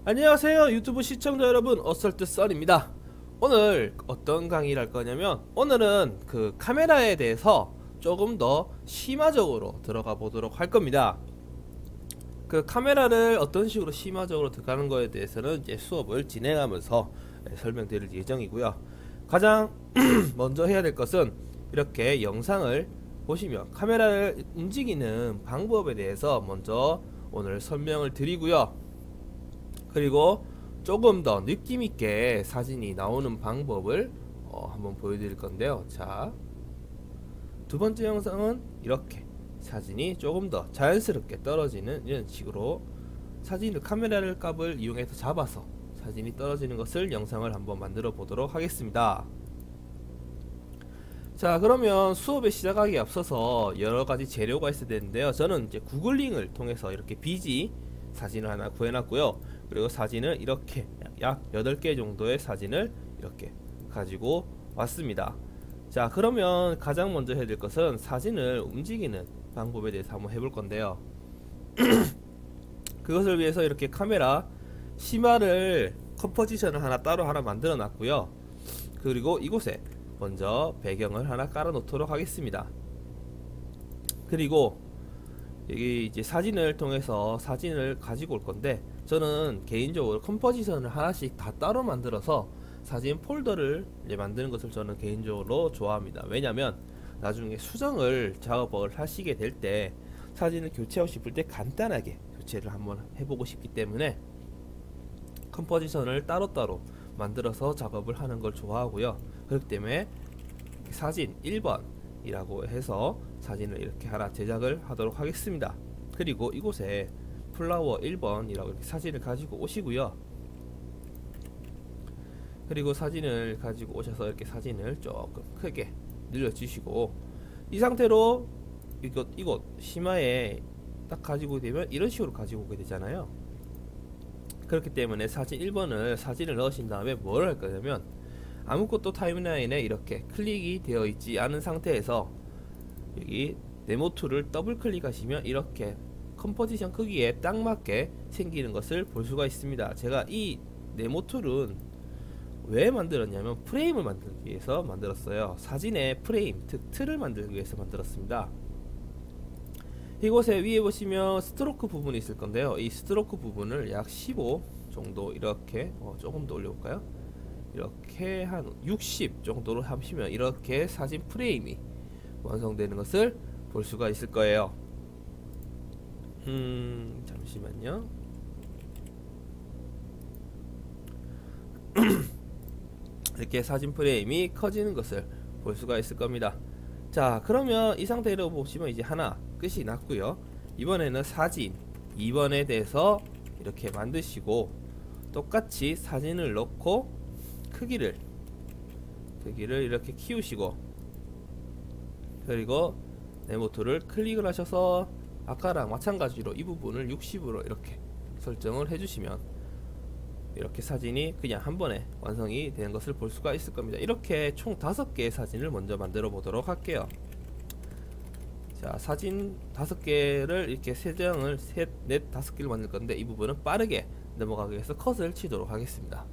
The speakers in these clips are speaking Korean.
안녕하세요 유튜브 시청자 여러분, 어설트 썰입니다. 오늘 어떤 강의를 할 거냐면, 오늘은 그 카메라에 대해서 조금 더 심화적으로 들어가 보도록 할 겁니다. 그 카메라를 어떤 식으로 심화적으로 들어가는 거에 대해서는 이제 수업을 진행하면서 설명드릴 예정이고요. 가장 먼저 해야 될 것은 이렇게 영상을 보시면 카메라를 움직이는 방법에 대해서 먼저 오늘 설명을 드리고요. 그리고 조금 더 느낌있게 사진이 나오는 방법을 한번 보여드릴 건데요. 자, 두 번째 영상은 이렇게 사진이 조금 더 자연스럽게 떨어지는 이런 식으로 사진을 카메라를 값을 이용해서 잡아서 사진이 떨어지는 것을 영상을 한번 만들어 보도록 하겠습니다. 자, 그러면 수업에 시작하기 앞서서 여러가지 재료가 있어야 되는데요. 저는 이제 구글링을 통해서 이렇게 BG 사진을 하나 구해놨고요. 그리고 사진을 이렇게 약 8개 정도의 사진을 이렇게 가지고 왔습니다. 자, 그러면 가장 먼저 해야 될 것은 사진을 움직이는 방법에 대해서 한번 해볼 건데요. 그것을 위해서 이렇게 카메라 심화를 컴포지션을 따로 하나 만들어 놨고요. 그리고 이곳에 먼저 배경을 하나 깔아 놓도록 하겠습니다. 그리고 여기 이제 사진을 통해서 사진을 가지고 올 건데, 저는 개인적으로 컴포지션을 하나씩 다 따로 만들어서 사진 폴더를 이제 만드는 것을 저는 개인적으로 좋아합니다. 왜냐면 나중에 수정을 작업을 하시게 될 때 사진을 교체하고 싶을 때 간단하게 교체를 한번 해보고 싶기 때문에 컴포지션을 따로따로 만들어서 작업을 하는 걸 좋아하고요. 그렇기 때문에 사진 1번 이라고 해서 사진을 이렇게 하나 제작을 하도록 하겠습니다. 그리고 이곳에 플라워 1번 이라고 이렇게 사진을 가지고 오시고요. 그리고 사진을 가지고 오셔서 이렇게 사진을 조금 크게 늘려주시고, 이 상태로 이곳 심화에 딱 가지고 되면 이런 식으로 가지고 오게 되잖아요. 그렇기 때문에 사진 1번을 사진을 넣으신 다음에 뭘 할 거냐면, 아무것도 타임라인에 이렇게 클릭이 되어 있지 않은 상태에서 여기 네모 툴을 더블 클릭하시면 이렇게 컴포지션 크기에 딱 맞게 생기는 것을 볼 수가 있습니다. 제가 이 네모 툴은 왜 만들었냐면 프레임을 만들기 위해서 만들었어요. 사진의 프레임, 즉 틀을 만들기 위해서 만들었습니다. 이곳에 위에 보시면 스트로크 부분이 있을 건데요. 이 스트로크 부분을 약 15 정도 이렇게 조금 더 올려볼까요? 이렇게 한 60 정도로 하시면 이렇게 사진 프레임이 완성되는 것을 볼 수가 있을 거예요. 잠시만요. 이렇게 사진 프레임이 커지는 것을 볼 수가 있을 겁니다. 자, 그러면 이 상태로 보시면 이제 하나 끝이 났고요. 이번에는 사진 2번에 대해서 이렇게 만드시고, 똑같이 사진을 넣고 크기를 이렇게 키우시고, 그리고 네모 툴을 클릭을 하셔서 아까랑 마찬가지로 이 부분을 60으로 이렇게 설정을 해주시면 이렇게 사진이 그냥 한 번에 완성이 되는 것을 볼 수가 있을 겁니다. 이렇게 총 5개의 사진을 먼저 만들어 보도록 할게요. 자, 사진 5개를 이렇게 세장을 셋, 넷, 5개를 만들 건데, 이 부분은 빠르게 넘어가기 위해서 컷을 치도록 하겠습니다.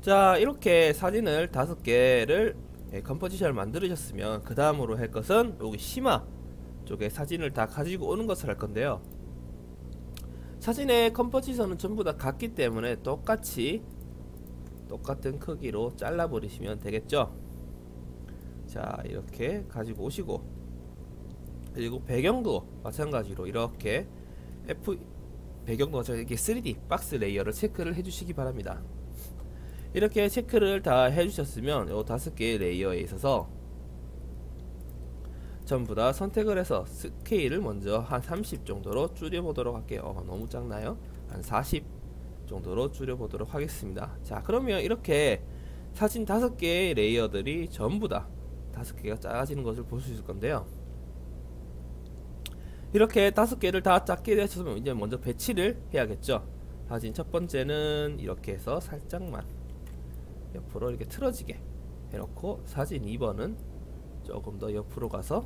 자, 이렇게 사진을 5개를 컴포지션을 만들으셨으면 그 다음으로 할 것은 여기 심화 쪽에 사진을 다 가지고 오는 것을 할 건데요. 사진의 컴포지션은 전부 다 같기 때문에 똑같은 크기로 잘라 버리시면 되겠죠. 자, 이렇게 가지고 오시고, 그리고 배경도 마찬가지로 이렇게 배경도 마찬가지로 이렇게 3D 박스 레이어를 체크를 해주시기 바랍니다. 이렇게 체크를 다 해주셨으면 요 5개의 레이어에 있어서 전부 다 선택을 해서 스케일을 먼저 한 30 정도로 줄여보도록 할게요. 너무 작나요? 한 40 정도로 줄여보도록 하겠습니다. 자, 그러면 이렇게 사진 5개의 레이어들이 전부 다 5개가 작아지는 것을 볼 수 있을 건데요. 이렇게 5개를 다 작게 되셨으면 이제 먼저 배치를 해야겠죠. 사진 첫 번째는 이렇게 해서 살짝만 옆으로 이렇게 틀어지게 해놓고, 사진 2번은 조금 더 옆으로 가서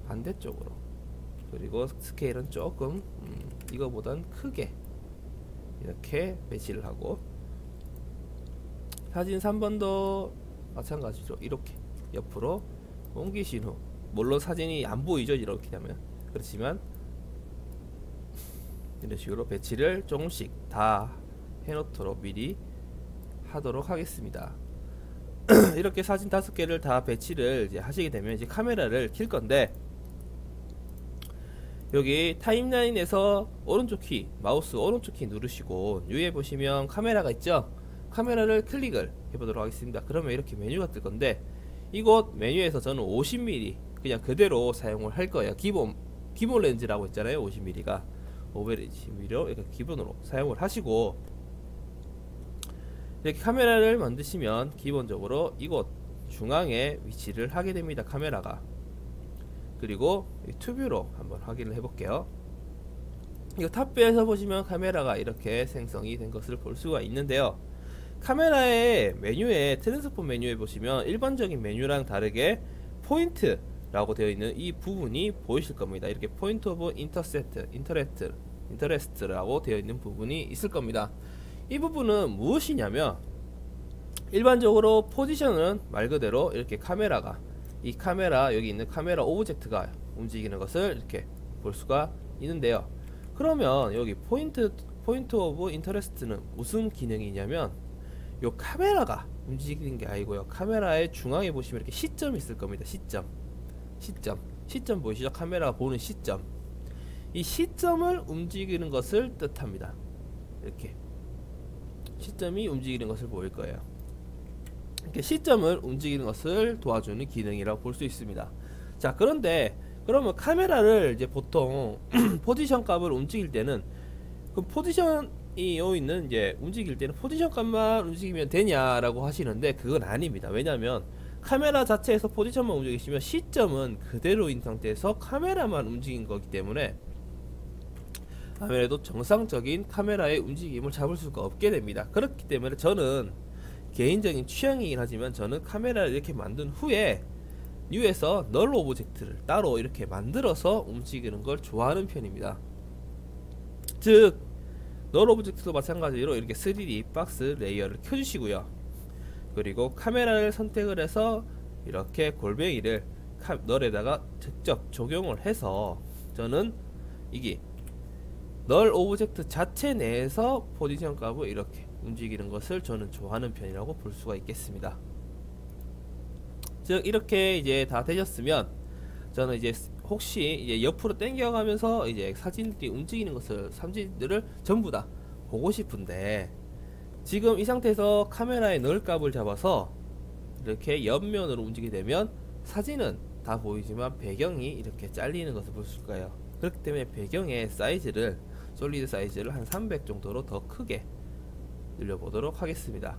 반대쪽으로 그리고 스케일은 조금 이거보단 크게 이렇게 배치를 하고, 사진 3번도 마찬가지로 이렇게 옆으로 옮기신 후, 물론 사진이 안 보이죠 이렇게 하면. 그렇지만 이런 식으로 배치를 조금씩 다 해놓도록 미리 하도록 하겠습니다. 이렇게 사진 5개를 다 배치를 이제 하시게 되면 이제 카메라를 킬 건데, 여기 타임라인에서 오른쪽 키, 마우스 오른쪽 키 누르시고 위에 보시면 카메라가 있죠. 카메라를 클릭을 해보도록 하겠습니다. 그러면 이렇게 메뉴가 뜰 건데, 이곳 메뉴에서 저는 50mm 그냥 그대로 사용을 할 거예요. 기본 렌즈라고 했잖아요. 50mm가 500mm로 이렇게 기본으로 사용을 하시고, 이렇게 카메라를 만드시면 기본적으로 이곳 중앙에 위치를 하게 됩니다. 카메라가. 그리고 투뷰로 한번 확인을 해 볼게요. 이거 탑뷰에서 보시면 카메라가 이렇게 생성이 된 것을 볼 수가 있는데요. 카메라의 메뉴에, 트랜스폼 메뉴에 보시면 일반적인 메뉴랑 다르게 포인트라고 되어 있는 이 부분이 보이실 겁니다. 이렇게 포인트 오브 인터레스트라고 되어 있는 부분이 있을 겁니다. 이 부분은 무엇이냐면, 일반적으로 포지션은 말 그대로 이렇게 카메라가, 이 카메라, 여기 있는 카메라 오브젝트가 움직이는 것을 이렇게 볼 수가 있는데요. 그러면 여기 포인트 오브 인터레스트는 무슨 기능이냐면, 요 카메라가 움직이는 게 아니고요. 카메라의 중앙에 보시면 이렇게 시점이 있을 겁니다. 시점 보이시죠? 카메라가 보는 시점. 이 시점을 움직이는 것을 뜻합니다. 이렇게 시점이 움직이는 것을 보일 거예요. 이렇게 시점을 움직이는 것을 도와주는 기능이라고 볼 수 있습니다. 자, 그런데 그러면 카메라를 이제 보통 포지션 값을 움직일 때는, 그 포지션이 여기 있는 이제 움직일 때는 포지션 값만 움직이면 되냐라고 하시는데, 그건 아닙니다. 왜냐하면 카메라 자체에서 포지션만 움직이시면 시점은 그대로인 상태에서 카메라만 움직인 거기 때문에 아무래도 정상적인 카메라의 움직임을 잡을 수가 없게 됩니다. 그렇기 때문에 저는 개인적인 취향이긴 하지만, 저는 카메라를 이렇게 만든 후에 뉴에서 널 오브젝트를 따로 이렇게 만들어서 움직이는 걸 좋아하는 편입니다. 즉 널 오브젝트도 마찬가지로 이렇게 3D 박스 레이어를 켜주시고요. 그리고 카메라를 선택을 해서 이렇게 골뱅이를 널에다가 직접 적용을 해서, 저는 이게 널 오브젝트 자체 내에서 포지션 값을 이렇게 움직이는 것을 저는 좋아하는 편이라고 볼 수가 있겠습니다. 즉 이렇게 이제 다 되셨으면, 저는 이제 혹시 이제 옆으로 당겨가면서 이제 사진들이 움직이는 것을, 사진들을 전부 다 보고 싶은데, 지금 이 상태에서 카메라의 널 값을 잡아서 이렇게 옆면으로 움직이게 되면 사진은 다 보이지만 배경이 이렇게 잘리는 것을 볼 수 있어요. 그렇기 때문에 배경의 사이즈를, 솔리드 사이즈를 한 300 정도로 더 크게 늘려보도록 하겠습니다.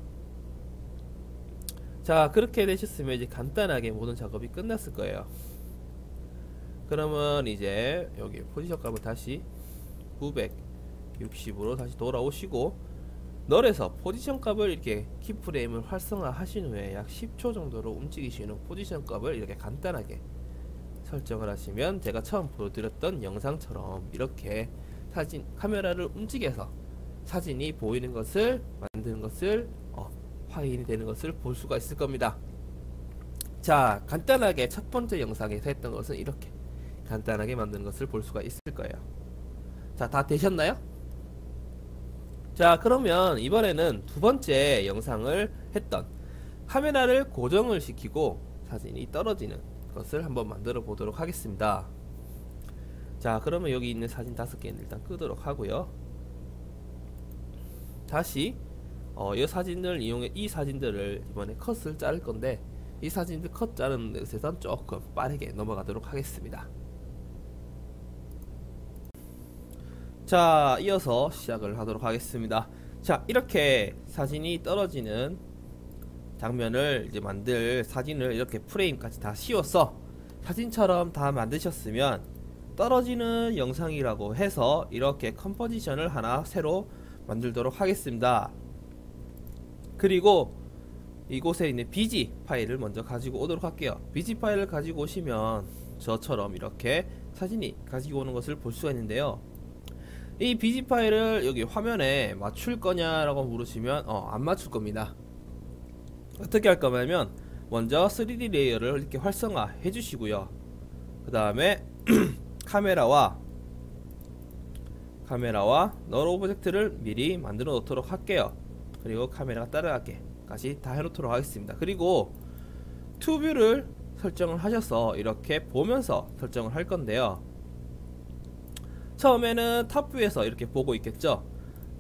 자, 그렇게 되셨으면 이제 간단하게 모든 작업이 끝났을 거예요. 그러면 이제 여기 포지션 값을 다시 960으로 다시 돌아오시고, 널에서 포지션 값을 이렇게 키프레임을 활성화 하신 후에 약 10초 정도로 움직이신 후 포지션 값을 이렇게 간단하게 설정을 하시면, 제가 처음 보여드렸던 영상처럼 이렇게 사진 카메라를 움직여서 사진이 보이는 것을 만드는 것을 확인이 되는 것을 볼 수가 있을 겁니다. 자, 간단하게 첫 번째 영상에서 했던 것은 이렇게 간단하게 만드는 것을 볼 수가 있을 거예요. 자, 다 되셨나요? 자, 그러면 이번에는 두 번째 영상을 했던 카메라를 고정을 시키고 사진이 떨어지는 것을 한번 만들어 보도록 하겠습니다. 자, 그러면 여기 있는 사진 5개는 일단 끄도록 하고요. 다시 이 사진을 이용해 이 사진들을 이번에 컷을 자를 건데, 이 사진들 컷 자르는 데서 조금 빠르게 넘어가도록 하겠습니다. 자, 이어서 시작을 하도록 하겠습니다. 자, 이렇게 사진이 떨어지는 장면을 이제 만들 사진을 이렇게 프레임까지 다 씌워서 사진처럼 다 만드셨으면, 떨어지는 영상이라고 해서 이렇게 컴포지션을 하나 새로 만들도록 하겠습니다. 그리고 이곳에 있는 BG 파일을 먼저 가지고 오도록 할게요. BG 파일을 가지고 오시면 저처럼 이렇게 사진이 가지고 오는 것을 볼 수가 있는데요. 이 BG 파일을 여기 화면에 맞출 거냐라고 물으시면 안 맞출 겁니다. 어떻게 할 거냐면 먼저 3D 레이어를 이렇게 활성화 해 주시고요. 그 다음에 카메라와 널 오브젝트를 미리 만들어 놓도록 할게요. 그리고 카메라가 따라가게까지 다 해놓도록 하겠습니다. 그리고 투뷰를 설정을 하셔서 이렇게 보면서 설정을 할 건데요. 처음에는 탑뷰에서 이렇게 보고 있겠죠.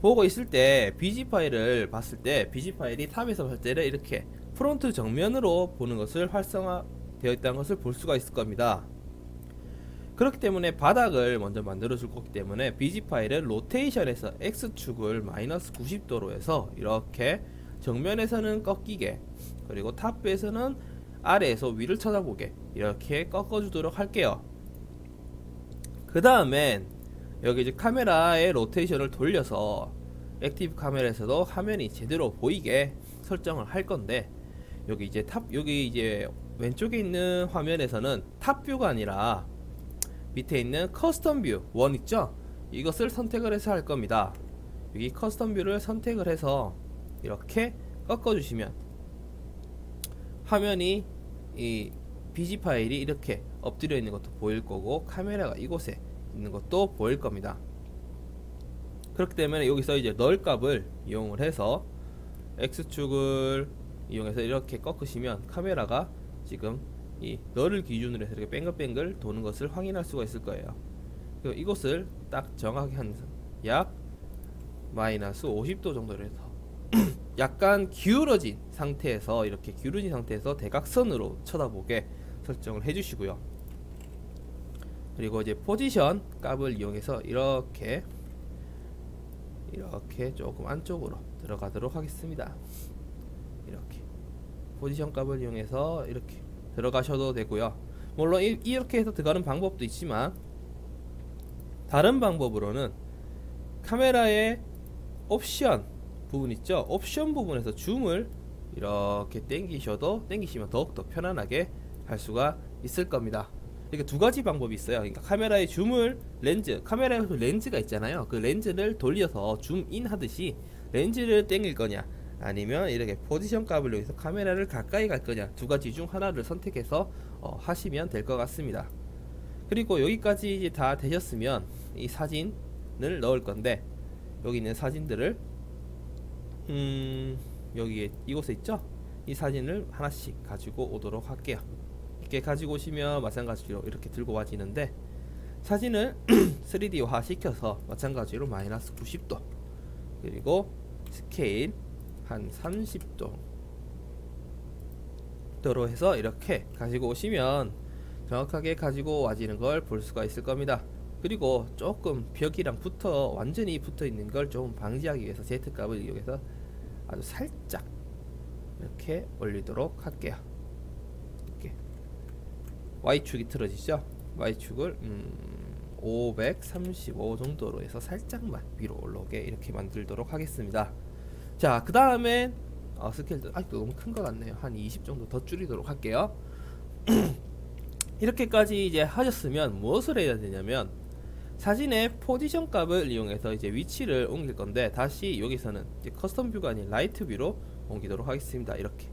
보고 있을 때 BG 파일을 봤을 때 BG 파일이 탑에서 봤을 때는 이렇게 프론트 정면으로 보는 것을 활성화되어 있다는 것을 볼 수가 있을 겁니다. 그렇기 때문에 바닥을 먼저 만들어 줄 거기 때문에 BG 파일은 로테이션에서 X축을 마이너스 90도로 해서 이렇게 정면에서는 꺾이게, 그리고 탑뷰에서는 아래에서 위를 쳐다보게 이렇게 꺾어 주도록 할게요. 그 다음엔 여기 이제 카메라의 로테이션을 돌려서 액티브 카메라에서도 화면이 제대로 보이게 설정을 할 건데, 여기 이제 왼쪽에 있는 화면에서는 탑뷰가 아니라 밑에 있는 커스텀 뷰 1 있죠? 이것을 선택을 해서 할 겁니다. 여기 커스텀 뷰를 선택을 해서 이렇게 꺾어 주시면 화면이 이 BG 파일이 이렇게 엎드려 있는 것도 보일 거고 카메라가 이곳에 있는 것도 보일 겁니다. 그렇기 때문에 여기서 이제 널 값을 이용을 해서 X축을 이용해서 이렇게 꺾으시면 카메라가 지금 이 널을 기준으로 해서 이렇게 뱅글뱅글 도는 것을 확인할 수가 있을 거예요. 그리고 이곳을 딱 정확히 한 약 마이너스 50도 정도로 해서 약간 기울어진 상태에서 이렇게 기울어진 상태에서 대각선으로 쳐다보게 설정을 해주시고요. 그리고 이제 포지션 값을 이용해서 이렇게 조금 안쪽으로 들어가도록 하겠습니다. 이렇게 포지션 값을 이용해서 이렇게 들어가셔도 되고요. 물론 이렇게 해서 들어가는 방법도 있지만 다른 방법으로는 카메라의 옵션 부분 있죠? 옵션 부분에서 줌을 이렇게 당기시면 더욱더 편안하게 할 수가 있을 겁니다. 이렇게 두 가지 방법이 있어요. 그러니까 카메라의 줌을 카메라에서 렌즈가 있잖아요. 그 렌즈를 돌려서 줌인 하듯이 렌즈를 당길 거냐, 아니면 이렇게 포지션 값을 이용해서 카메라를 가까이 갈 거냐, 두 가지 중 하나를 선택해서 하시면 될 것 같습니다. 그리고 여기까지 이제 다 되셨으면 이 사진을 넣을 건데, 여기 있는 사진들을 여기에 이곳에 있죠? 이 사진을 하나씩 가지고 오도록 할게요. 이렇게 가지고 오시면 마찬가지로 이렇게 들고 와지는데, 사진을 3D화 시켜서 마찬가지로 마이너스 90도 그리고 스케일 한 30도 도로 해서 이렇게 가지고 오시면 정확하게 가지고 와지는 걸 볼 수가 있을 겁니다. 그리고 조금 벽이랑 완전히 붙어 있는 걸 좀 방지하기 위해서 Z값을 이용해서 아주 살짝 이렇게 올리도록 할게요. 이렇게 Y축이 틀어지죠? Y축을 535 정도로 해서 살짝만 위로 올라오게 이렇게 만들도록 하겠습니다. 자, 그 다음엔 스케일도 아직도 너무 큰 것 같네요. 한 20 정도 더 줄이도록 할게요. 이렇게까지 이제 하셨으면 무엇을 해야 되냐면, 사진의 포지션 값을 이용해서 이제 위치를 옮길 건데, 다시 여기서는 이제 커스텀 뷰가 아닌 라이트 뷰로 옮기도록 하겠습니다. 이렇게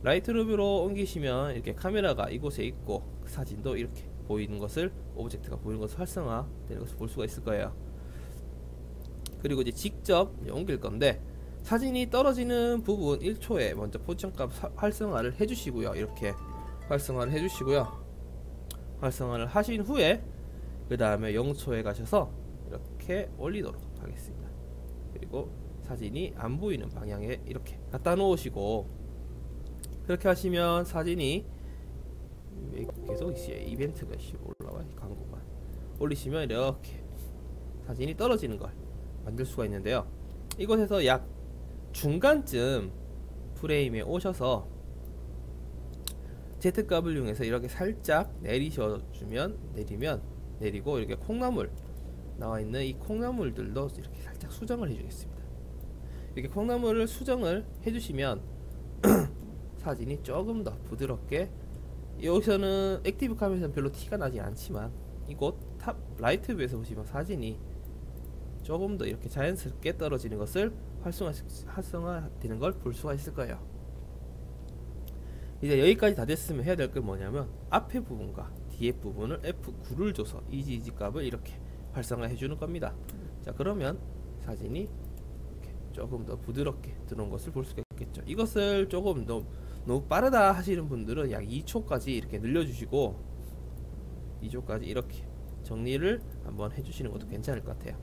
라이트 뷰로 옮기시면 이렇게 카메라가 이곳에 있고 그 사진도 이렇게 보이는 것을, 오브젝트가 보이는 것을 활성화되는 것을 볼 수가 있을 거예요. 그리고 이제 직접 옮길 건데, 사진이 떨어지는 부분 1초에 먼저 포지션 값 활성화를 해주시고요. 이렇게 활성화를 해주시고요. 활성화를 하신 후에 그 다음에 0초에 가셔서 이렇게 올리도록 하겠습니다. 그리고 사진이 안 보이는 방향에 이렇게 갖다 놓으시고, 그렇게 하시면 사진이 계속 이벤트가 올라와, 광고가 올리시면 이렇게 사진이 떨어지는 걸 만들 수가 있는데요. 이곳에서 약 중간쯤 프레임에 오셔서 Z값을 이용해서 이렇게 살짝 내리고 이렇게 콩나물 나와 있는 이 콩나물들도 이렇게 살짝 수정을 해주겠습니다. 이렇게 콩나물을 수정을 해주시면 사진이 조금 더 부드럽게, 여기서는 액티브 카메라에서는 별로 티가 나지 않지만 이곳 탑 라이트 뷰에서 보시면 사진이 조금 더 이렇게 자연스럽게 떨어지는 것을 활성화되는 걸 볼 수가 있을 거예요. 이제 여기까지 다 됐으면 해야 될 게 뭐냐면 앞에 부분과 뒤에 부분을 F9를 줘서 이지 값을 이렇게 활성화해 주는 겁니다. 자, 그러면 사진이 이렇게 조금 더 부드럽게 들어온 것을 볼 수가 있겠죠. 이것을 조금 너무 빠르다 하시는 분들은 약 2초까지 이렇게 늘려주시고 2초까지 이렇게 정리를 한번 해주시는 것도 괜찮을 것 같아요.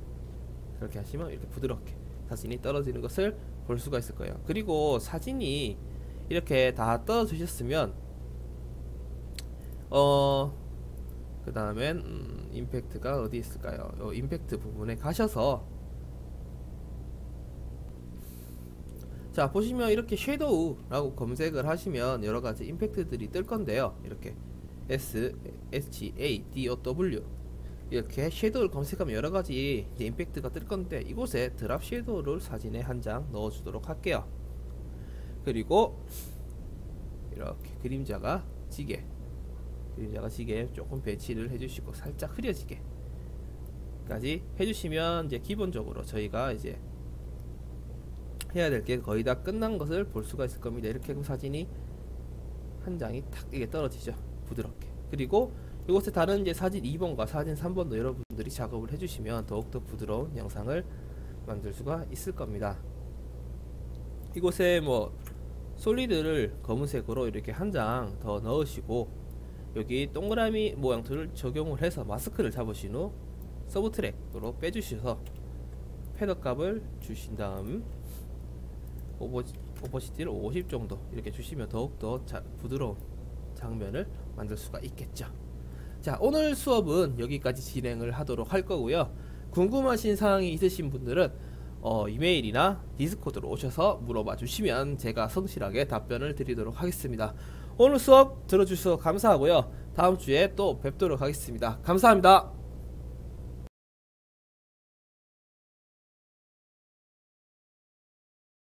그렇게 하시면 이렇게 부드럽게 사진이 떨어지는 것을 볼 수가 있을 거예요. 그리고 사진이 이렇게 다 떨어지셨으면 그 다음엔 임팩트가 어디 있을까요? 임팩트 부분에 가셔서 자, 보시면 이렇게 섀도우라고 검색을 하시면 여러가지 임팩트들이 뜰 건데요. 이렇게 SHADOW 이렇게 섀도우를 검색하면 여러가지 이제 임팩트가 뜰 건데, 이곳에 드랍 섀도우를 사진에 한 장 넣어 주도록 할게요. 그리고 이렇게 그림자가 지게 조금 배치를 해주시고 살짝 흐려지게 까지 해주시면 이제 기본적으로 저희가 이제 해야 될 게 거의 다 끝난 것을 볼 수가 있을 겁니다. 이렇게 하면 사진이 한 장이 탁 이게 떨어지죠, 부드럽게. 그리고 이곳에 다른 이제 사진 2번과 사진 3번도 여러분들이 작업을 해주시면 더욱더 부드러운 영상을 만들 수가 있을 겁니다. 이곳에 뭐 솔리드를 검은색으로 이렇게 한 장 더 넣으시고 여기 동그라미 모양들을 적용을 해서 마스크를 잡으신 후 서브 트랙으로 빼주셔서 패더 값을 주신 다음 오버시티를 50 정도 이렇게 주시면 더욱더 부드러운 장면을 만들 수가 있겠죠. 자, 오늘 수업은 여기까지 진행을 하도록 할 거고요. 궁금하신 사항이 있으신 분들은 이메일이나 디스코드로 오셔서 물어봐 주시면 제가 성실하게 답변을 드리도록 하겠습니다. 오늘 수업 들어주셔서 감사하고요. 다음 주에 또 뵙도록 하겠습니다. 감사합니다.